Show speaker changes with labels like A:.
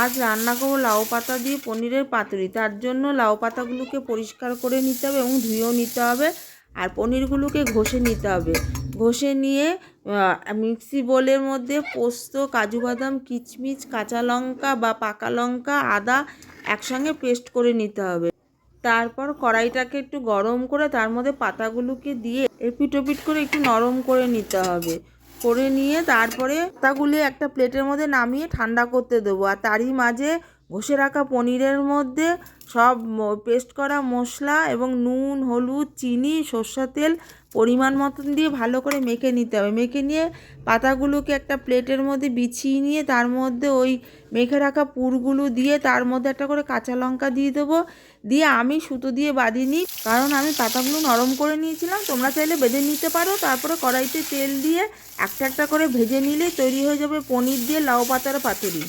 A: আজ রান্না করব লাউ পাতা দিয়ে পনিরের পাতুরি। তার জন্য লাউ পাতাগুলোকে পরিষ্কার করে নিতে হবে এবং ধুয়েও নিতে হবে। আর পনিরগুলোকে ঘষে নিতে হবে। ঘষে নিয়ে মিক্সি বোলের মধ্যে পোস্ত, কাজু বাদাম, কিশমিশ, কাঁচা লঙ্কা বা পাকা লঙ্কা, আদা একসঙ্গে পেস্ট করে নিতে হবে। তারপর কড়াইটাকে একটু গরম করে তার মধ্যে পাতাগুলোকে দিয়ে এপিট ওপিট করে একটু নরম করে নিতে হবে। করে নিয়ে তারপরে পাতাগুলি একটা প্লেটের মধ্যে নামিয়ে ঠান্ডা করতে দেবো। আর তারই মাঝে ঘষে রাখা পনিরের মধ্যে সব পেস্ট করা মশলা এবং নুন, হলুদ, চিনি, সরষের তেল পরিমাণ মতন দিয়ে ভালো করে মেখে নিতে হবে। মেখে নিয়ে পাতাগুলোকে একটা প্লেটের মধ্যে বিছিয়ে নিয়ে তার মধ্যে ওই মেখে রাখা পুরগুলো দিয়ে তার মধ্যে একটা করে কাঁচা লঙ্কা দিয়ে দেবো। দিয়ে আমি সুতো দিয়ে বাঁধিয়ে নিই, কারণ আমি পাতাগুলো নরম করে নিয়েছিলাম। তোমরা চাইলে বেঁধে নিতে পারো। তারপরে কড়াইতে তেল দিয়ে একটা একটা করে ভেজে নিলেই তৈরি হয়ে যাবে পনির দিয়ে লাউ পাতার পাতুরি।